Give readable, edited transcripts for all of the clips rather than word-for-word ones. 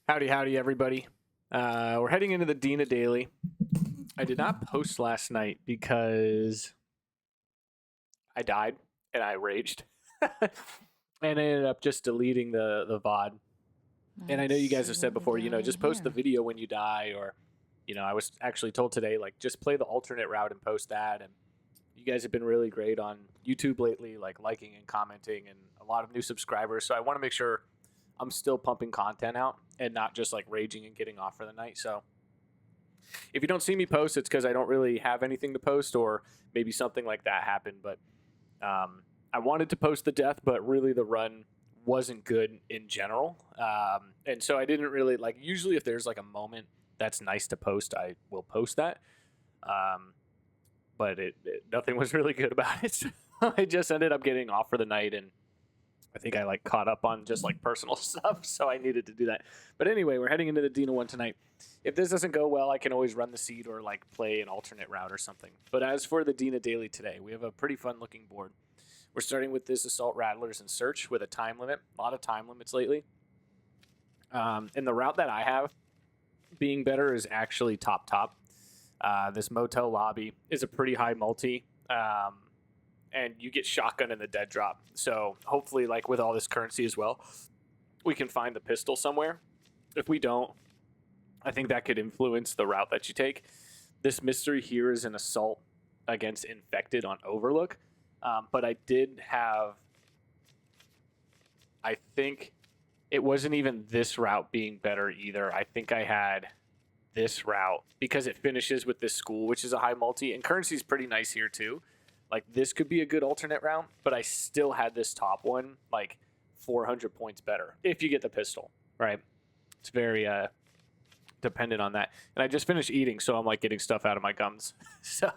Howdy, everybody. We're heading into the Dina Daily. I did not post last night because I died and I raged. And I ended up just deleting the VOD. And I know you guys have said before, just post the video when you die, or, I was actually told today, like, just play the alternate route and post that. And you guys have been really great on YouTube lately, like liking and commenting, and a lot of new subscribers. So I want to make sure I'm still pumping content out and not just like raging and getting off for the night. So if you don't see me post, it's because I don't really have anything to post, or maybe something like that happened. But I wanted to post the death, but really the run wasn't good in general. And so I didn't really like, usually if there's like a moment that's nice to post, I will post that. But nothing was really good about it. So I just ended up getting off for the night, and I think I like caught up on just like personal stuff, so I needed to do that. But anyway, we're heading into the Dina one tonight. If this doesn't go well, I can always run the seed or like play an alternate route or something. But as for the Dina Daily today, we have a pretty fun looking board. We're starting with this Assault Rattlers and Search with a time limit. A lot of time limits lately. And the route that I have being better is actually top. This Motel lobby is a pretty high multi. And you get shotgun in the dead drop. So hopefully, like with all this currency as well, we can find the pistol somewhere. If we don't, I think that could influence the route that you take. This mystery here is an assault against infected on Overlook. But I did have, I think it wasn't even this route being better either. I think I had this route because it finishes with this school, which is a high multi, and currency is pretty nice here too. Like, this could be a good alternate round, but I still had this top one, like, 400 points better if you get the pistol, right? It's very dependent on that. And I just finished eating, so I'm, like, getting stuff out of my gums. So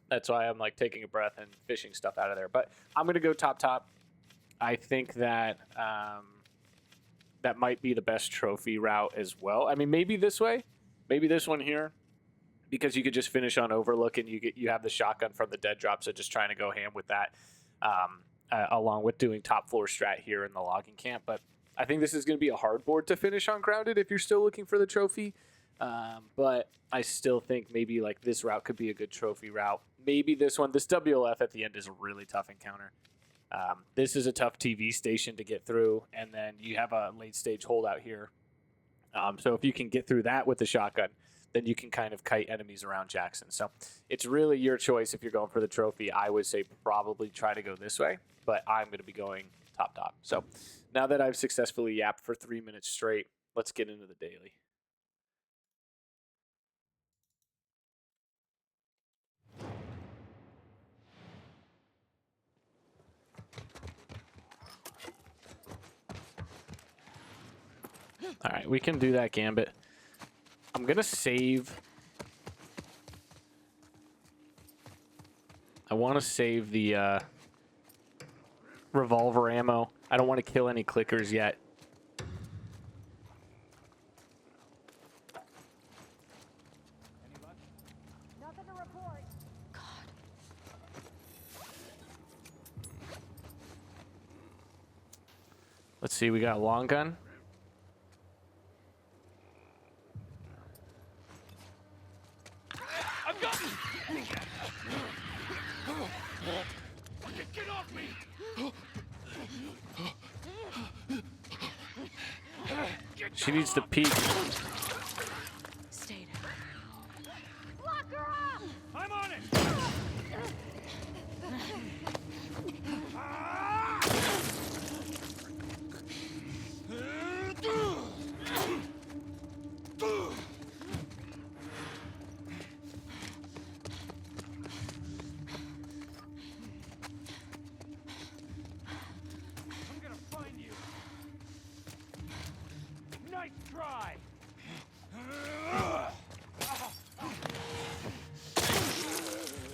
that's why I'm, like, taking a breath and fishing stuff out of there. But I'm going to go top. I think that that might be the best trophy route as well. I mean, maybe this way. Maybe this one here, because you could just finish on Overlook and you have the shotgun from the dead drop, so just trying to go ham with that, along with doing top floor strat here in the logging camp. But I think this is going to be a hard board to finish on Grounded if you're still looking for the trophy. But I still think maybe like this route could be a good trophy route. Maybe this one. This WLF at the end is a really tough encounter. This is a tough TV station to get through, and then you have a late stage holdout here. So if you can get through that with the shotgun, then you can kind of kite enemies around Jackson. So it's really your choice if you're going for the trophy. I would say probably try to go this way, but I'm going to be going top. So now that I've successfully yapped for 3 minutes straight, let's get into the daily. All right, we can do that gambit. I'm going to save. I want to save the revolver ammo. I don't want to kill any clickers yet. Nothing to report. God. Let's see, we got a long gun. Get off me! She needs to peek. Stay down. Lock her up! I'm on it! Nice try!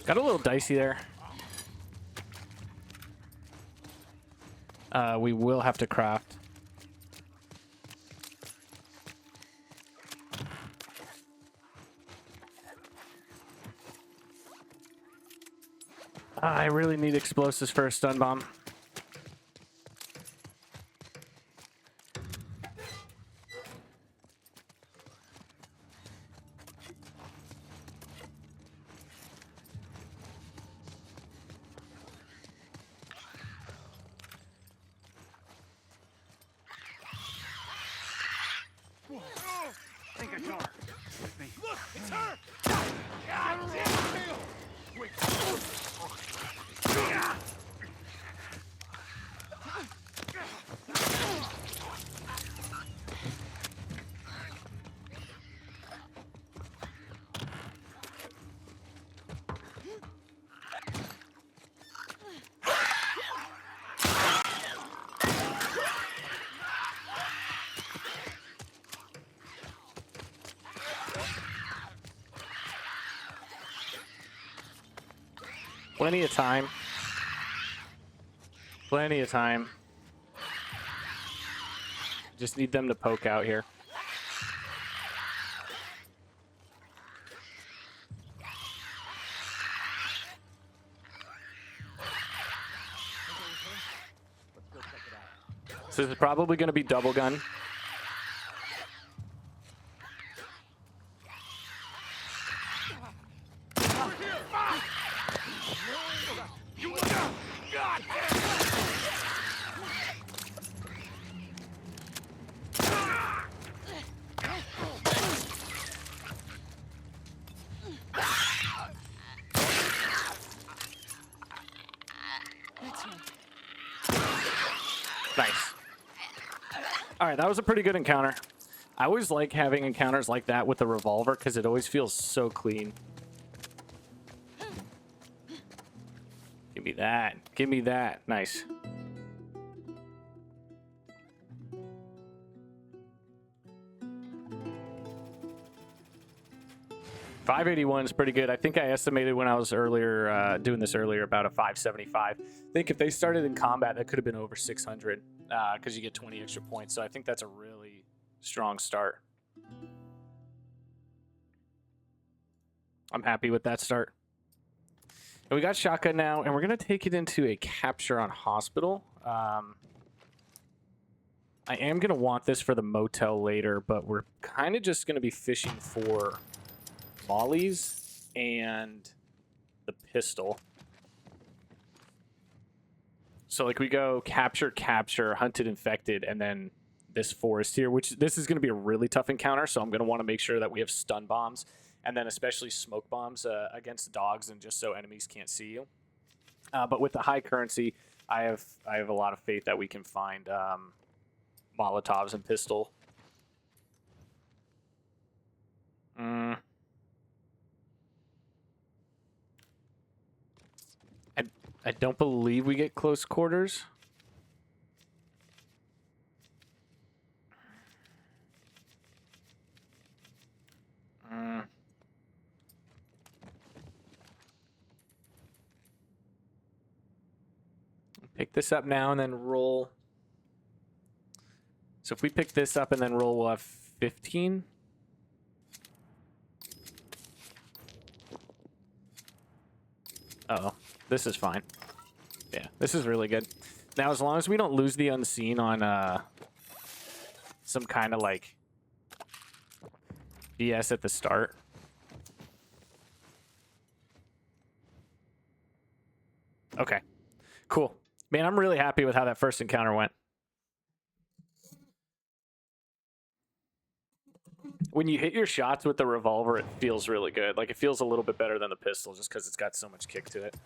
Got a little dicey there. We will have to craft. I really need explosives for a stun bomb. Plenty of time. Plenty of time. Just need them to poke out here. So this is probably going to be double gun. Nice. All right, that was a pretty good encounter. I always like having encounters like that with the revolver because it always feels so clean. Give me that. Give me that. Nice. $581 is pretty good. I think I estimated when I was earlier doing this earlier about a 575. I think if they started in combat, that could have been over 600 because you get 20 extra points. So I think that's a really strong start. I'm happy with that start. And we got shotgun now, and we're going to take it into a capture on hospital. I am going to want this for the motel later, but we're kind of just going to be fishing for mollies and the pistol. So like we go capture, hunted, infected, and then this forest here, which this is going to be a really tough encounter. So I'm going to want to make sure that we have stun bombs and then especially smoke bombs against dogs and just so enemies can't see you. But with the high currency, I have a lot of faith that we can find Molotovs and pistol. I don't believe we get close quarters. Pick this up now and then roll. So if we pick this up and then roll, we'll have 15. Uh-oh. This is fine. Yeah, this is really good. Now, as long as we don't lose the unseen on some kind of like BS at the start. Okay, cool. Man, I'm really happy with how that first encounter went. When you hit your shots with the revolver, it feels really good. Like, it feels a little bit better than the pistol just because it's got so much kick to it.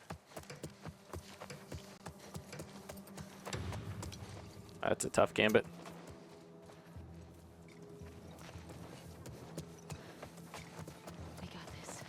That's a tough gambit. I got this.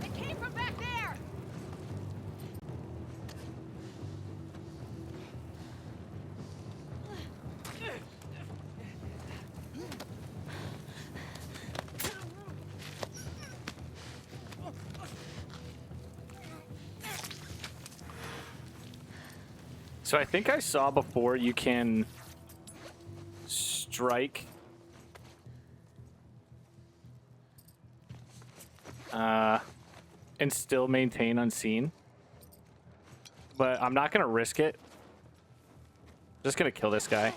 It came from back there! So I think I saw before you can strike. And still maintain unseen. But I'm not going to risk it. Just going to kill this guy.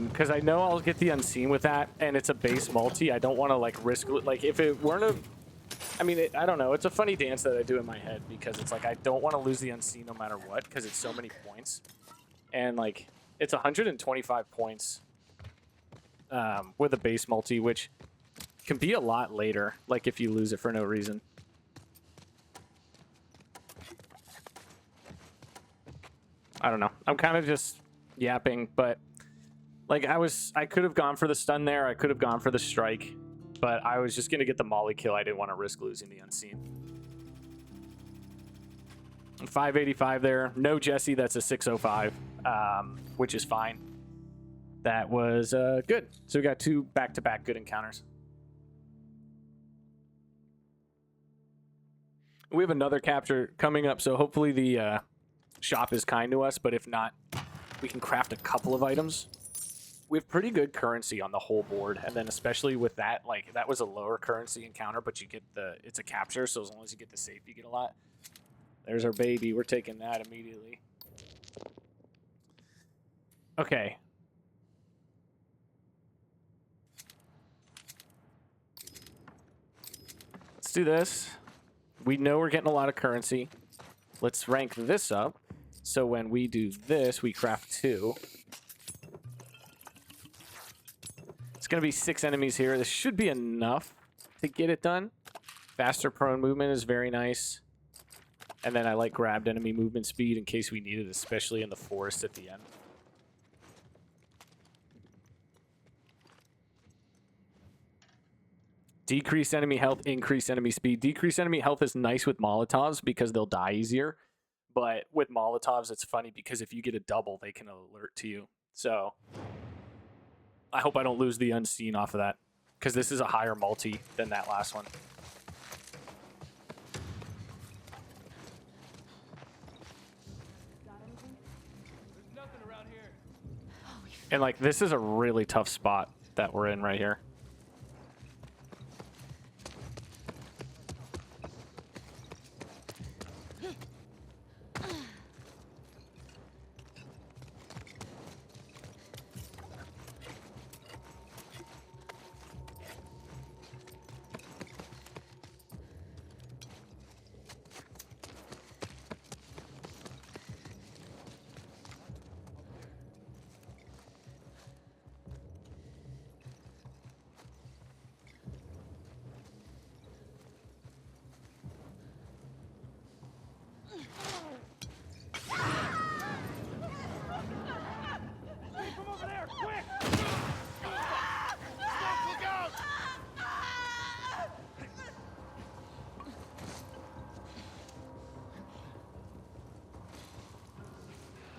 Because I know I'll get the unseen with that, and it's a base multi. I don't want to, like, risk... Like, if it weren't a... I mean, I don't know. It's a funny dance that I do in my head, because it's like I don't want to lose the unseen no matter what, because it's so many points. And, like, it's 125 points with a base multi, which can be a lot later, like, if you lose it for no reason. I don't know. I'm kind of just yapping, but like I could have gone for the stun there. I could have gone for the strike, but I was just going to get the molly kill. I didn't want to risk losing the unseen. 585 there. No Jesse. That's a 605, which is fine. That was good. So we got 2 back-to-back good encounters. We have another capture coming up, so hopefully the shop is kind to us, but if not, we can craft a couple of items. We have pretty good currency on the whole board, and then especially with that, like, that was a lower currency encounter, but you get it's a capture, so as long as you get the safe, you get a lot. There's our baby. We're taking that immediately. Okay. Let's do this. We know we're getting a lot of currency. Let's rank this up. So when we do this, we craft 2. It's going to be 6 enemies here. This should be enough to get it done. Faster prone movement is very nice. And then I like grabbed enemy movement speed in case we need it, especially in the forest at the end. Decrease enemy health, increase enemy speed. Decrease enemy health is nice with Molotovs because they'll die easier. But with Molotovs, it's funny because if you get a double, they can alert to you. So I hope I don't lose the unseen off of that, because this is a higher multi than that last one. There's nothing around here. And like, this is a really tough spot that we're in right here. Come over there, quick! Stop, look out!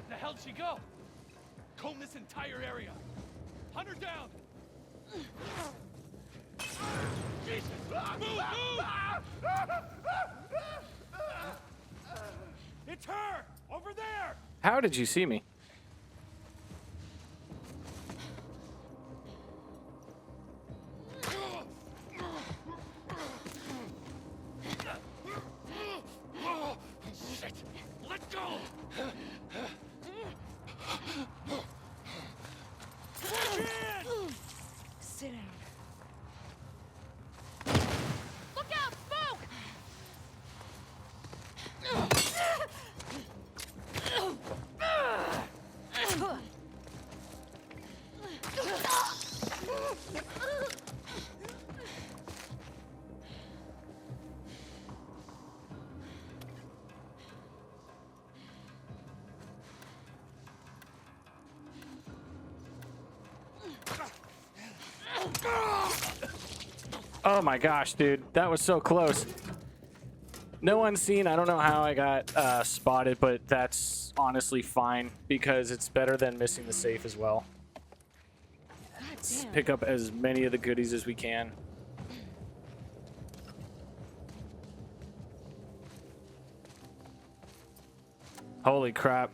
The hell'd she go? Comb this entire area. Hunt her down. Jesus! Move! It's her! Over there! How did you see me? Shit! Let go! Push in! Sit down. Look out, smoke! Oh my gosh, dude. That was so close. No unseen. I don't know how I got spotted, but that's honestly fine because it's better than missing the safe as well. Let's Damn. pick up as many of the goodies as we can. Holy crap.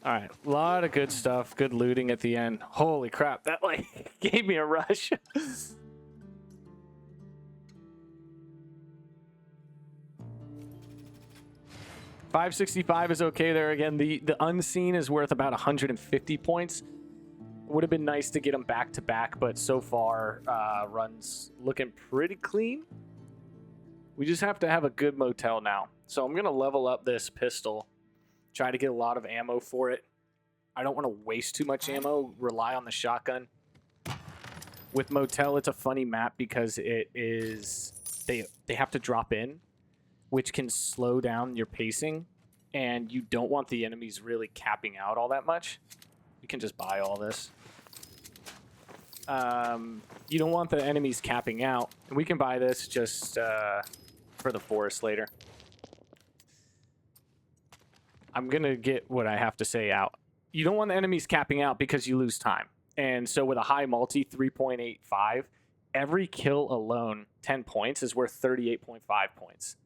All right, a lot of good stuff. Good looting at the end. Holy crap, that like gave me a rush. $565 is okay there. Again, the unseen is worth about 150 points. Would have been nice to get them back to back, but so far, runs looking pretty clean. We just have to have a good motel now. So I'm going to level up this pistol. Try to get a lot of ammo for it. I don't want to waste too much ammo. Rely on the shotgun. With Motel, it's a funny map because it is... They have to drop in, which can slow down your pacing. And you don't want the enemies really capping out all that much. You can just buy all this. You don't want the enemies capping out. And we can buy this just for the forest later. I'm going to get what I have to say out. You don't want the enemies capping out because you lose time. And so with a high multi, 3.85, every kill alone, 10 points, is worth 38.5 points.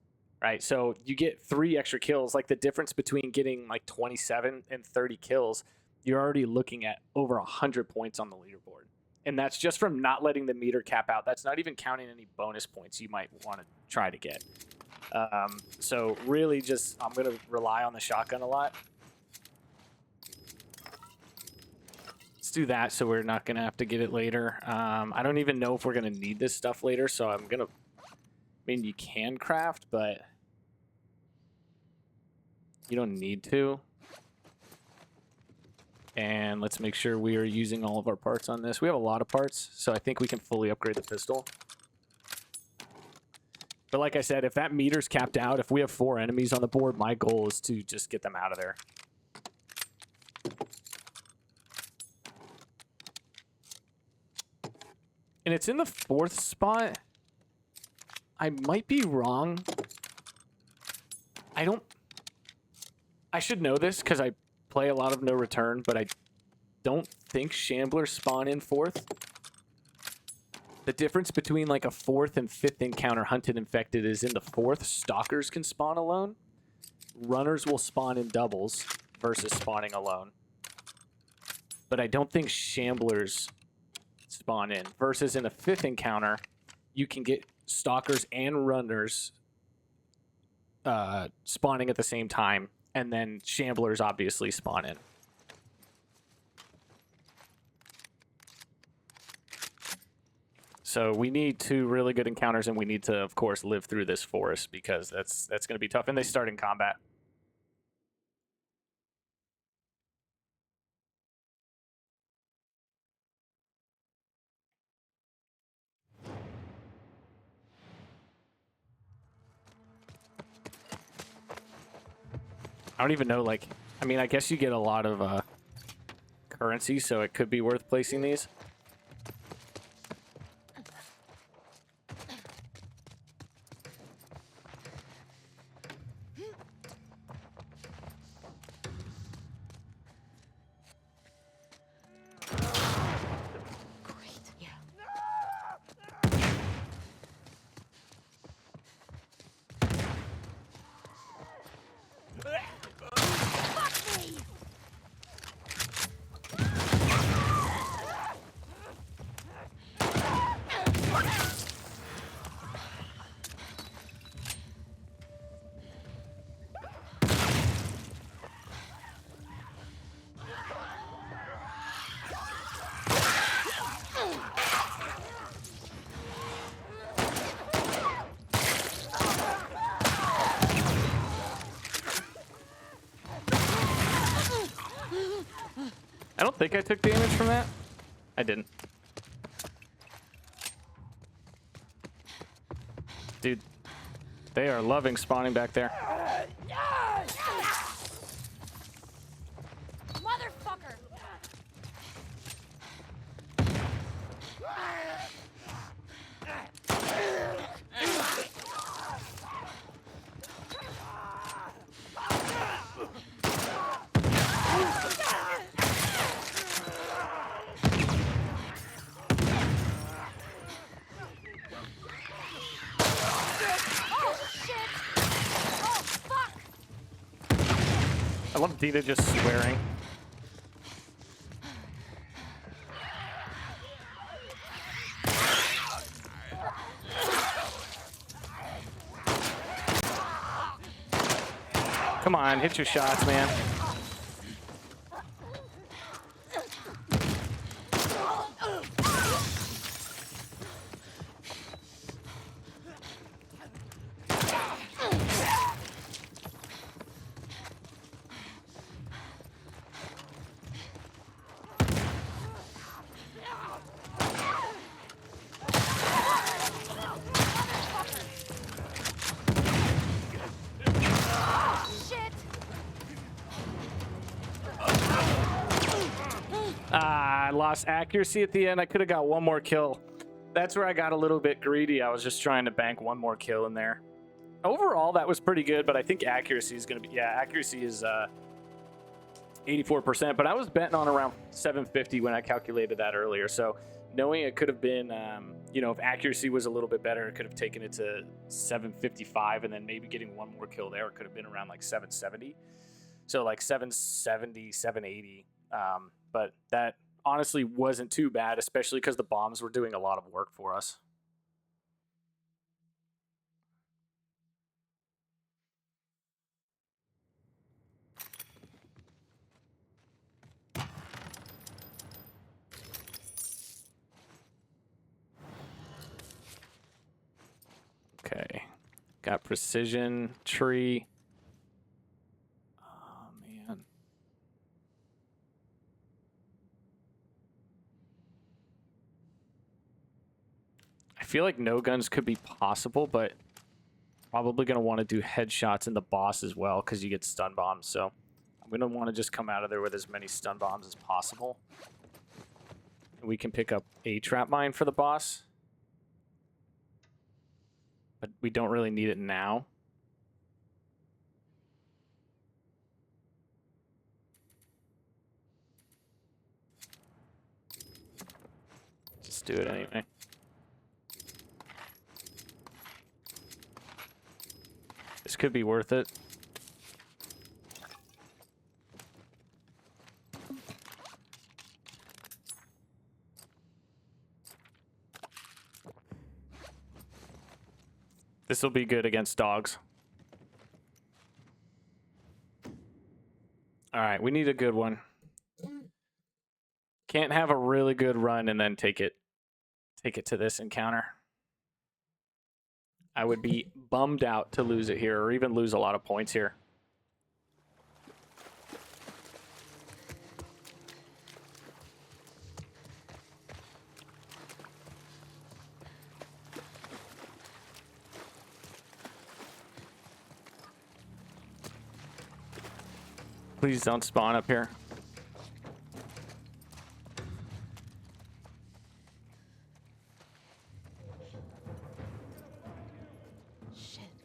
Right? So you get 3 extra kills. Like the difference between getting like 27 and 30 kills, you're already looking at over 100 points on the leaderboard. And that's just from not letting the meter cap out. That's not even counting any bonus points you might want to try to get. So really just, I'm going to rely on the shotgun a lot. Let's do that so we're not going to have to get it later. I don't even know if we're going to need this stuff later, so I'm going to... I mean, you can craft, but you don't need to. And let's make sure we are using all of our parts on this. We have a lot of parts, so I think we can fully upgrade the pistol. But like I said, if that meter's capped out, if we have 4 enemies on the board, my goal is to just get them out of there. And it's in the 4th spot. I might be wrong. I should know this because I play a lot of No Return, but I don't think Shamblers spawn in 4th. The difference between like a 4th and 5th encounter hunted infected is in the 4th, stalkers can spawn alone. Runners will spawn in doubles versus spawning alone. But I don't think Shamblers spawn in. Versus in a 5th encounter, you can get stalkers and runners spawning at the same time, and then Shamblers obviously spawn in. So we need 2 really good encounters, and we need to, of course, live through this forest because that's going to be tough, and they start in combat. I don't even know, like, I mean, I guess you get a lot of currency, so it could be worth placing these. I don't think I took damage from that. I didn't. Dude, they are loving spawning back there. Motherfucker! I love Dina just swearing. Come on, hit your shots, man. I lost accuracy at the end. I could have got one more kill. That's where I got a little bit greedy. I was just trying to bank one more kill in there. Overall, that was pretty good, but I think accuracy is going to be... Yeah, accuracy is 84%, but I was betting on around 750 when I calculated that earlier. So knowing it could have been, you know, if accuracy was a little bit better, it could have taken it to 755, and then maybe getting one more kill there, it could have been around like 770. So like 770, 780. But that honestly wasn't too bad, especially because the bombs were doing a lot of work for us. Okay, got precision tree. Oh man. I feel like no guns could be possible, but probably going to want to do headshots in the boss as well because you get stun bombs. So I'm going to want to just come out of there with as many stun bombs as possible. And we can pick up a trap mine for the boss. But we don't really need it now. Just do it anyway. This could be worth it. This will be good against dogs. All right, we need a good one. Can't have a really good run and then take it to this encounter. I would be bummed out to lose it here, or even lose a lot of points here. Please don't spawn up here.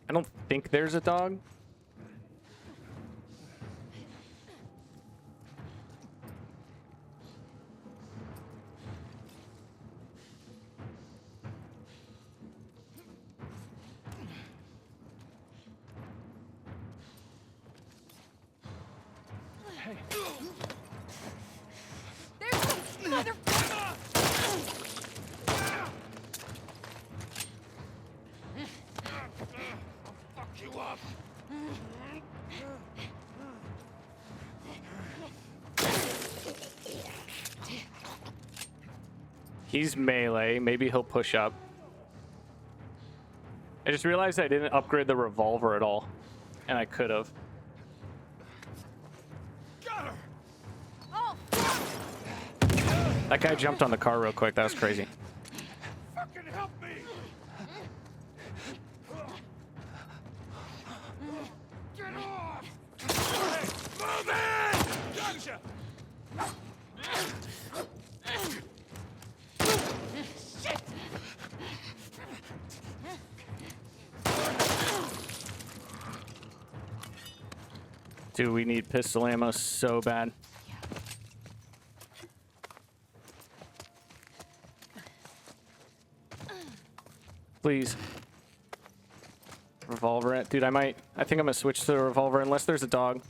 I don't think there's a dog. Hey. There's some mother... Fuck you up. He's melee. Maybe he'll push up. I just realized I didn't upgrade the revolver at all. And I could have. Got her. Oh, That guy jumped on the car real quick. That was crazy. Fucking help me. Get off. Hey, move in. Gotcha. shit! Dude, we need pistol ammo so bad. Please. Revolver it. Dude, I think I'm gonna switch to the revolver unless there's a dog.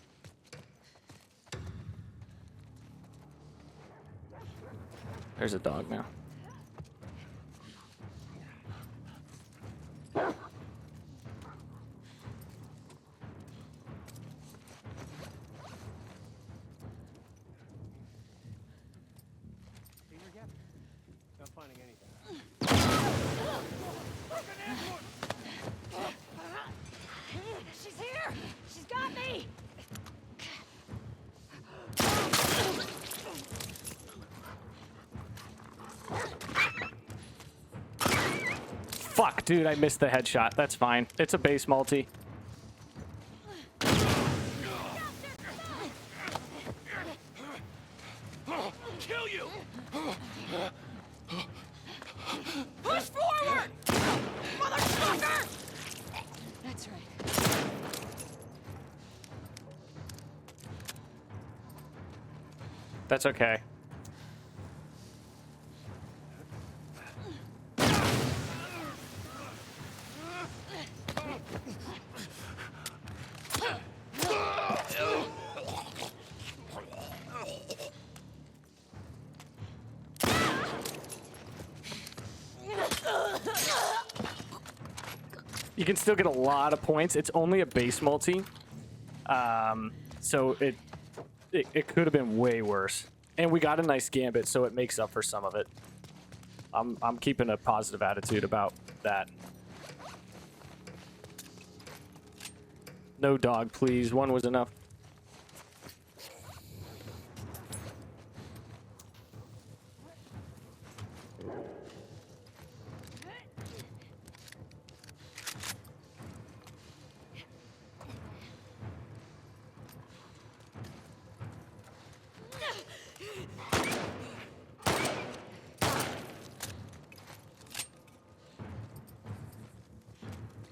There's a dog now. Fuck, dude, I missed the headshot. That's fine. It's a base multi. Kill you! Push forward! Motherfucker! That's right. That's okay. You can still get a lot of points. It's only a base multi, so it could have been way worse. And we got a nice gambit, so it makes up for some of it. I'm keeping a positive attitude about that. No dog, please. One was enough.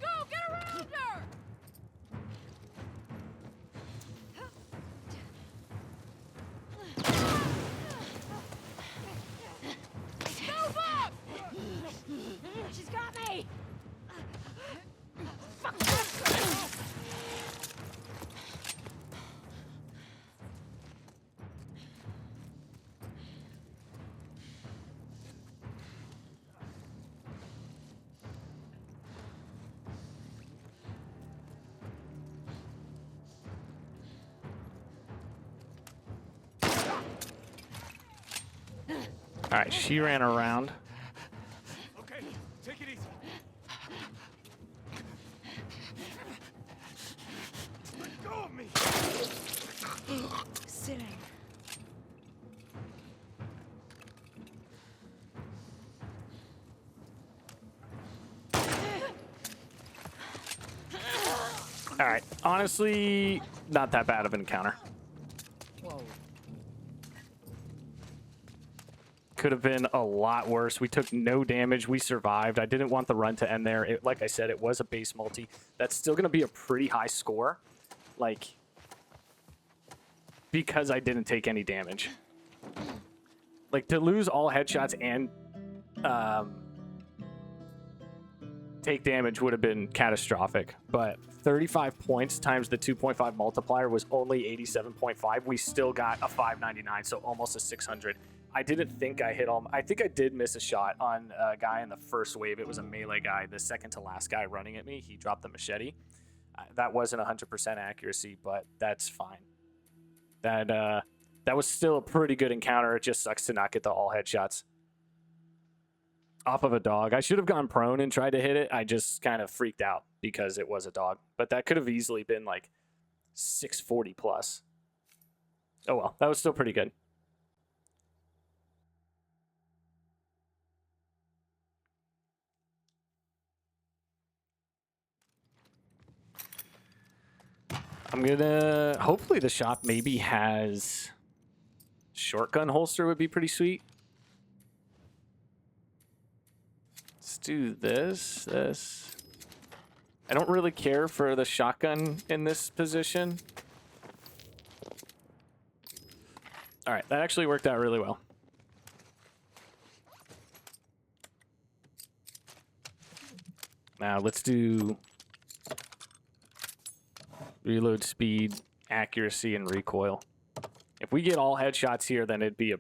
Go, get around her! Move up! She's got me! All right, she ran around. Okay, take it easy. Let go of me! Sitting. All right, honestly, not that bad of an encounter. Whoa. Could have been a lot worse. We took no damage. We survived. I didn't want the run to end there. Like I said, it was a base multi. That's still going to be a pretty high score, like, because I didn't take any damage. Like, to lose all headshots and take damage would have been catastrophic, but 35 points times the 2.5 multiplier was only 87.5. We still got a 599, so almost a 600. I didn't think I hit all. I think I did miss a shot on a guy in the first wave. It was a melee guy. The second to last guy running at me, he dropped the machete. That wasn't 100% accuracy, but that's fine. That was still a pretty good encounter. It just sucks to not get the all headshots off of a dog. I should have gone prone and tried to hit it. I just kind of freaked out because it was a dog. But that could have easily been like 640 plus. Oh well, that was still pretty good. I'm gonna, hopefully the shop maybe has shotgun holster would be pretty sweet. Let's do this. I don't really care for the shotgun in this position. All right, that actually worked out really well. Now let's do reload speed, accuracy, and recoil. If we get all headshots here, then it'd be a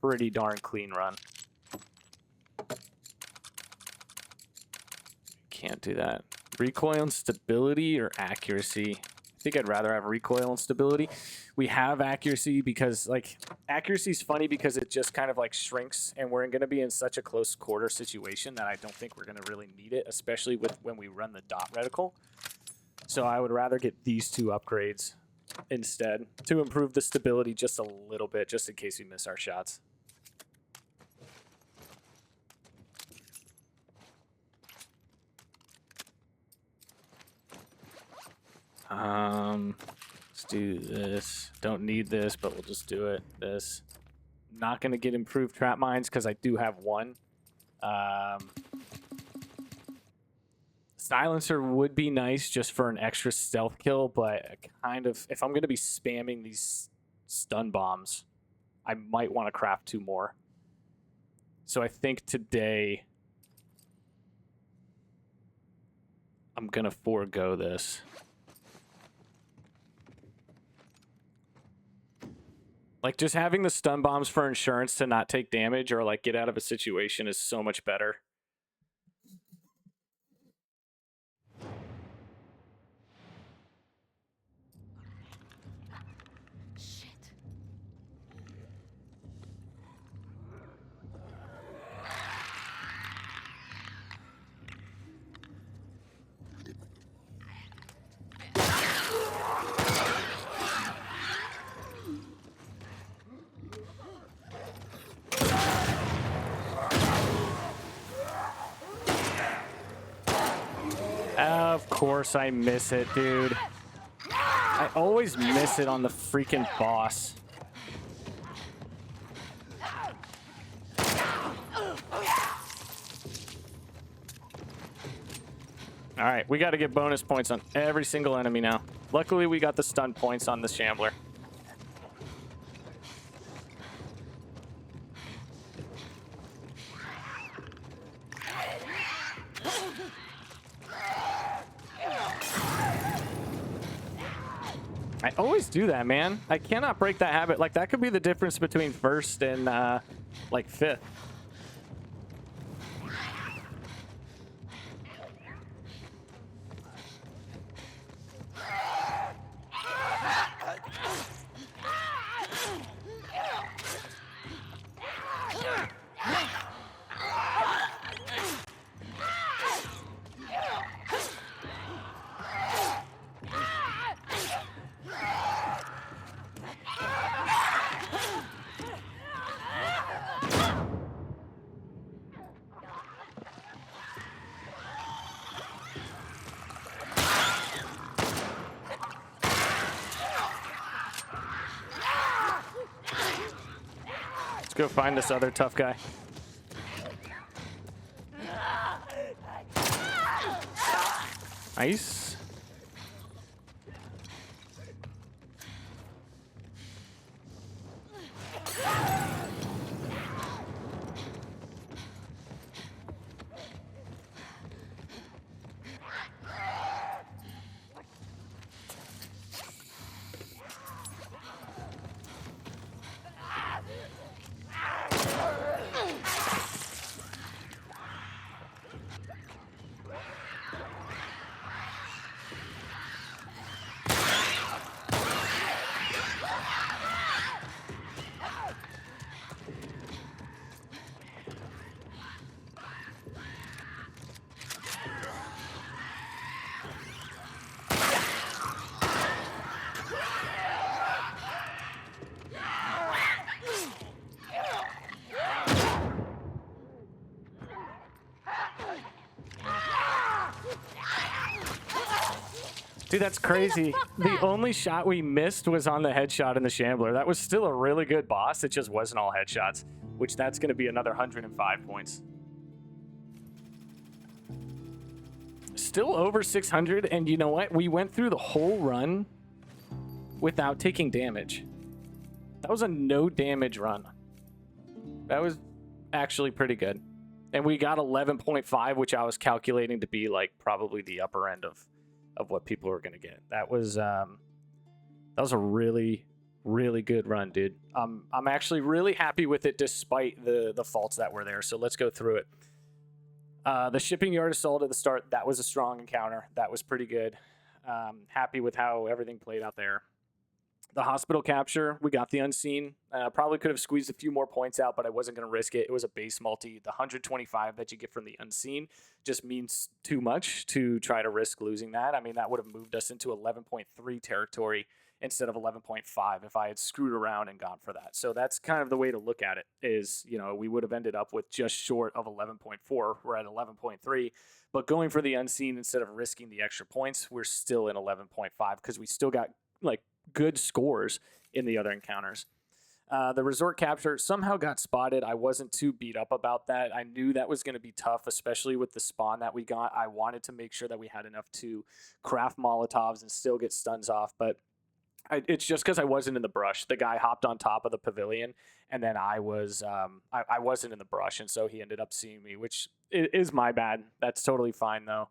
pretty darn clean run. Can't do that. Recoil and stability or accuracy? I think I'd rather have recoil and stability. We have accuracy because, like, accuracy is funny because it just kind of like shrinks, and we're going to be in such a close quarter situation that I don't think we're going to really need it, especially with when we run the dot reticle. So I would rather get these two upgrades instead to improve the stability just a little bit, just in case we miss our shots. Let's do this. Don't need this, but we'll just do it. This. Not going to get improved trap mines because I do have one. Silencer would be nice just for an extra stealth kill, but kind of, if I'm going to be spamming these stun bombs, I might want to craft 2 more. So I think today I'm going to forego this. Like, just having the stun bombs for insurance to not take damage or, like, get out of a situation is so much better. Shit. Of course I miss it, dude. I always miss it on the freaking boss. All right, we got to get bonus points on every single enemy now. Luckily, we got the stun points on the Shambler. I always do that, man. I cannot break that habit. Like, that could be the difference between first and, like, fifth. Let's go find this other tough guy. Nice. Dude, that's crazy. The only shot we missed was on the headshot in the Shambler. That was still a really good boss. It just wasn't all headshots, which that's going to be another 105 points. Still over 600, and you know what? We went through the whole run without taking damage. That was a no damage run. That was actually pretty good. And we got 11.5, which I was calculating to be like probably the upper end of what people were going to get. That was a really, really good run, dude. I'm actually really happy with it despite the faults that were there. So let's go through it. The shipping yard assault at the start, that was a strong encounter. That was pretty good. Happy with how everything played out there. The hospital capture, we got the unseen. Probably could have squeezed a few more points out, but I wasn't going to risk it. It was a base multi. The 125 that you get from the unseen just means too much to try to risk losing that. I mean, that would have moved us into 11.3 territory instead of 11.5 if I had screwed around and gone for that. So that's kind of the way to look at it is, we would have ended up with just short of 11.4. We're at 11.3, but going for the unseen instead of risking the extra points, we're still in 11.5 because we still got like good scores in the other encounters. The resort capture somehow got spotted. I wasn't too beat up about that. I knew that was going to be tough, especially with the spawn that we got. I wanted to make sure that we had enough to craft Molotovs and still get stuns off, but it's just because I wasn't in the brush. The guy hopped on top of the pavilion, and then I wasn't in the brush, and so he ended up seeing me, which is my bad. That's totally fine, though.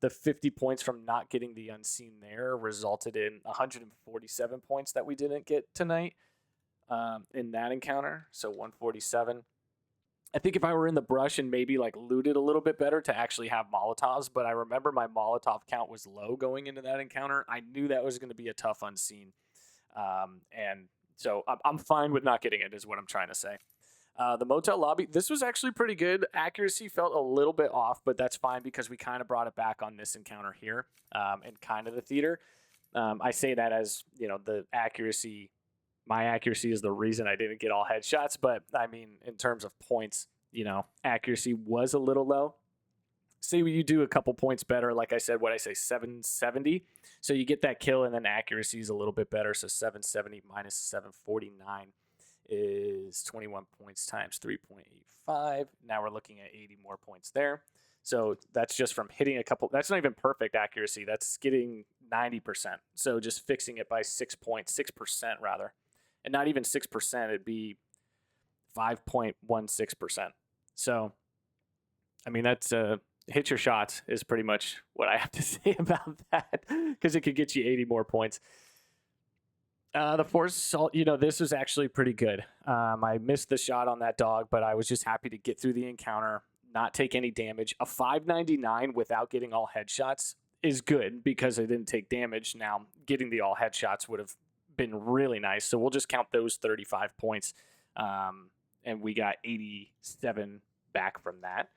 The 50 points from not getting the unseen there resulted in 147 points that we didn't get tonight. In that encounter, so 147. I think if I were in the brush and maybe like looted a little bit better to actually have Molotovs, but I remember my Molotov count was low going into that encounter. I knew that was going to be a tough unseen, and so I'm fine with not getting it is what I'm trying to say. The motel lobby, this was actually pretty good. Accuracy felt a little bit off, but that's fine because we kind of brought it back on this encounter here, and kind of the theater. I say that as, the accuracy. My accuracy is the reason I didn't get all headshots, but I mean, in terms of points, accuracy was a little low. Say you do a couple points better, like I said, 770. So you get that kill, and then accuracy is a little bit better. So 770 minus 749 is 21 points times 3.85. Now we're looking at 80 more points there. So that's just from hitting a couple. That's not even perfect accuracy. That's getting 90%. So just fixing it by 6% rather. And not even 6%, it'd be 5.16%. So, I mean, that's hit your shots is pretty much what I have to say about that, because it could get you 80 more points. The force assault, this was actually pretty good. I missed the shot on that dog, but I was just happy to get through the encounter, not take any damage. A 599 without getting all headshots is good because I didn't take damage. Now, getting the all headshots would have been really nice. So we'll just count those 35 points. And we got 87 back from that.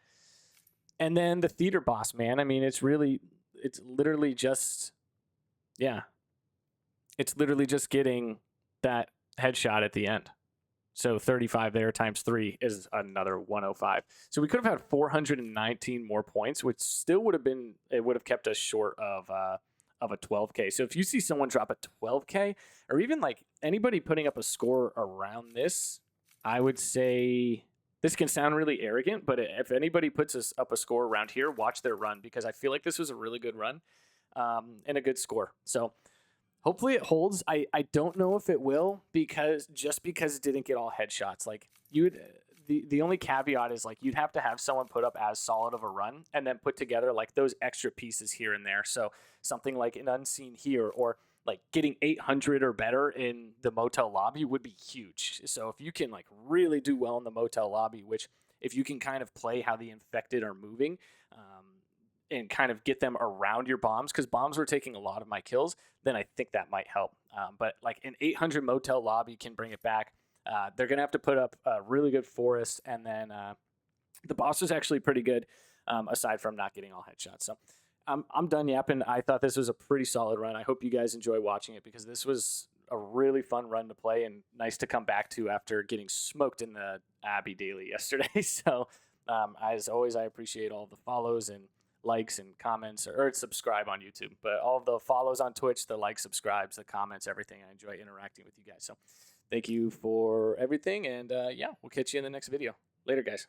And then the theater boss, man. I mean, it's literally just getting that headshot at the end. So 35 there times 3 is another 105. So we could have had 419 more points, which still would have kept us short of a 12K. So if you see someone drop a 12K, or even like anybody putting up a score around this, I would say this can sound really arrogant, but if anybody puts us up a score around here, watch their run, because I feel like this was a really good run, and a good score. So hopefully it holds. I don't know if it will, because it didn't get all headshots. Like the only caveat is like you'd have to have someone put up as solid of a run and then put together like those extra pieces here and there. So something like an unseen here, or like getting 800 or better in the motel lobby would be huge. So if you can like really do well in the motel lobby, which if you can kind of play how the infected are moving, and kind of get them around your bombs, because bombs were taking a lot of my kills, then I think that might help. But like an 800 motel lobby can bring it back. They're going to have to put up a really good forest, and then the boss was actually pretty good, aside from not getting all headshots. So I'm done yapping. I thought this was a pretty solid run. I hope you guys enjoy watching it, because this was a really fun run to play and nice to come back to after getting smoked in the Abbey daily yesterday. So as always, I appreciate all the follows and likes and comments, or subscribe on YouTube, but all of the follows on Twitch, the likes, subscribes, the comments, everything. I enjoy interacting with you guys. So thank you for everything. And we'll catch you in the next video. Later, guys.